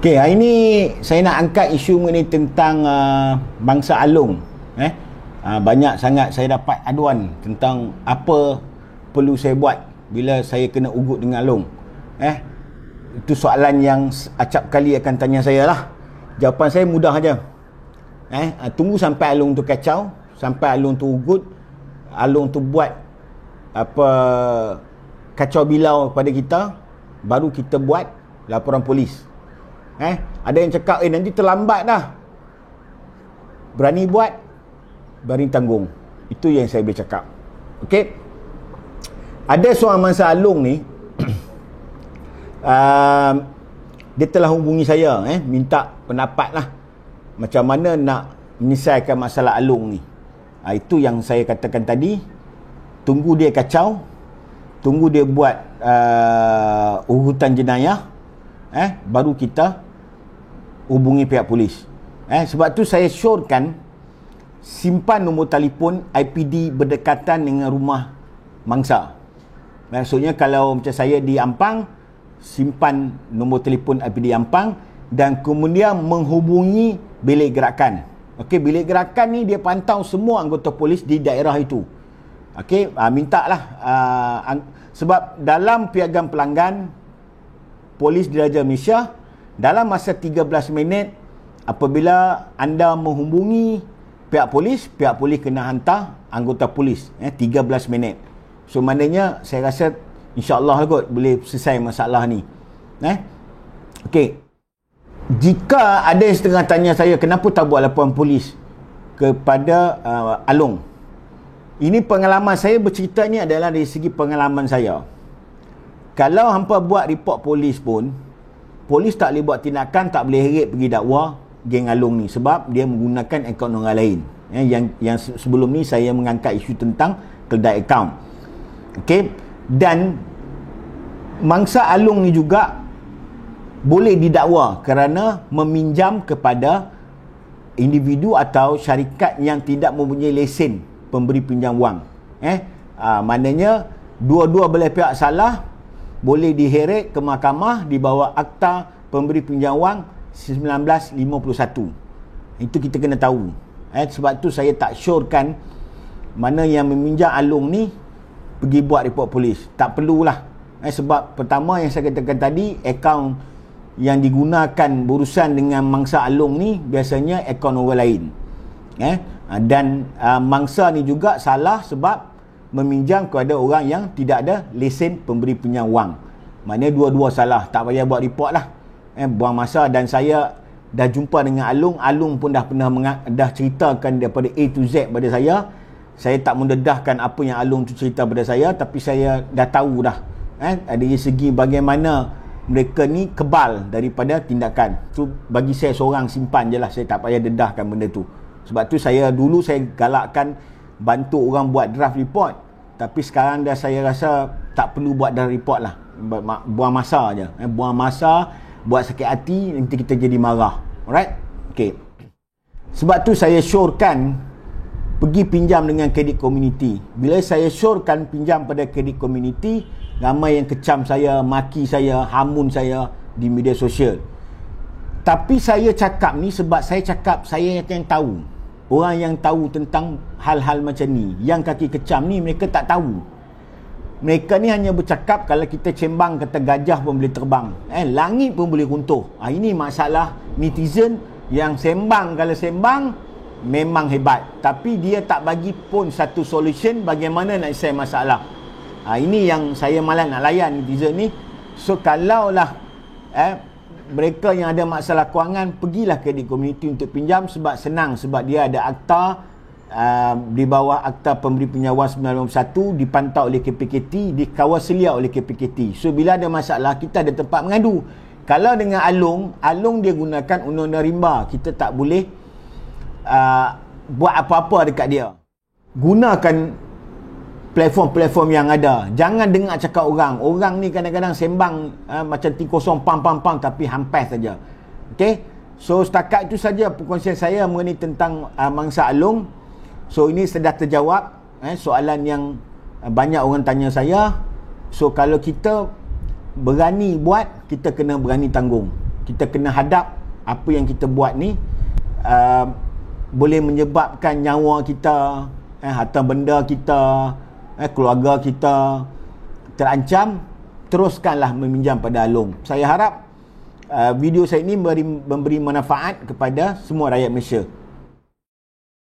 Okey, hari ni saya nak angkat isu mengenai tentang bangsa Along. Banyak sangat saya dapat aduan tentang apa perlu saya buat bila saya kena ugut dengan Along. Itu soalan yang acap kali akan tanya saya lah. Jawapan saya mudah aja. Tunggu sampai Along tu kacau, sampai Along tu ugut, Along tu buat apa kacau bilau kepada kita, baru kita buat laporan polis. Ada yang cakap nanti terlambat dah. Berani buat, berani tanggung. Itu yang saya boleh cakap. Okey. Ada seorang mangsa Along ni dia telah hubungi saya, minta pendapat lah macam mana nak menyelesaikan masalah Along ni. Itu yang saya katakan tadi. Tunggu dia kacau, tunggu dia buat urutan jenayah, baru kita hubungi pihak polis. Sebab tu saya syorkan simpan nombor telefon IPD berdekatan dengan rumah mangsa. Maksudnya kalau macam saya di Ampang, simpan nombor telefon IPD Ampang dan kemudian menghubungi bilik gerakan. Okey, bilik gerakan ni dia pantau semua anggota polis di daerah itu. Okey, mintalah sebab dalam piagam pelanggan Polis Diraja Malaysia, dalam masa 13 minit apabila anda menghubungi pihak polis kena hantar anggota polis 13 minit. So maknanya saya rasa insya-Allah kot boleh selesai masalah ni. Okey. Jika ada yang setengah tanya saya kenapa tak buat laporan polis kepada Along. Ini pengalaman saya bercerita ni adalah dari segi pengalaman saya. Kalau hampa buat report polis pun, polis tak boleh buat tindakan, tak boleh heret pergi dakwa geng Along ni sebab dia menggunakan akaun orang lain. Yang sebelum ni saya mengangkat isu tentang keledai akaun. Okey, dan mangsa Along ni juga boleh didakwa kerana meminjam kepada individu atau syarikat yang tidak mempunyai lesen pemberi pinjam wang. Maknanya dua-dua belah pihak salah, boleh diheret ke mahkamah di bawah Akta Pemberi Pinjam Wang 1951. Itu kita kena tahu. Sebab tu saya tak syorkan mana yang meminjam Along ni pergi buat report polis. Tak perlulah. Sebab pertama yang saya katakan tadi, akaun yang digunakan berurusan dengan mangsa Along ni biasanya akaun orang lain. Dan mangsa ni juga salah sebab meminjam kepada orang yang tidak ada lesen pemberi pinjam wang. Maknanya dua-dua salah. Tak payah buat report lah. Buang masa. Dan saya dah jumpa dengan Along. Along pun dah pernah dah ceritakan daripada A to Z pada saya. Saya tak mendedahkan apa yang Along tu cerita pada saya, tapi saya dah tahu dah. Dari segi bagaimana mereka ni kebal daripada tindakan. Tu bagi saya seorang simpan je lah. Saya tak payah dedahkan benda tu. Sebab tu dulu saya galakkan bantu orang buat draft report. Tapi sekarang dah saya rasa tak perlu buat draft report lah. Buang masa je. Buang masa, buat sakit hati, nanti kita jadi marah. Alright? Okay. Sebab tu saya syorkan pergi pinjam dengan kredit community. Bila saya syorkan pinjam pada kredit community, ramai yang kecam saya, maki saya, hamun saya di media sosial. Tapi saya cakap ni sebab saya cakap saya yang tahu. Orang yang tahu tentang hal-hal macam ni, yang kaki kecam ni, mereka tak tahu. Mereka ni hanya bercakap kalau kita cembang kata gajah pun boleh terbang, langit pun boleh runtuh. Ini masalah netizen yang sembang. Kalau sembang memang hebat, tapi dia tak bagi pun satu solution bagaimana nak selesai masalah. Ini yang saya malas nak layan netizen ni. So kalaulah mereka yang ada masalah kewangan, pergilah kredit community untuk pinjam sebab senang, sebab dia ada akta di bawah Akta Pemberi Pinjam Wang 1991, dipantau oleh KPKT, dikawal selia oleh KPKT. So bila ada masalah, kita ada tempat mengadu. Kalau dengan Along dia gunakan undang-undang rimba, kita tak boleh buat apa-apa dekat dia. Gunakan platform-platform yang ada. Jangan dengar cakap orang. Orang ni kadang-kadang sembang macam T kosong pam tapi hampas saja. Okey. So setakat itu saja perkongsian saya mengenai tentang mangsa Along. So ini sudah terjawab soalan yang banyak orang tanya saya. So kalau kita berani buat, kita kena berani tanggung. kita kena hadap apa yang kita buat ni boleh menyebabkan nyawa kita, harta benda kita, keluarga kita terancam. Teruskanlah meminjam pada Along. Saya harap video saya ini memberi manfaat kepada semua rakyat Malaysia.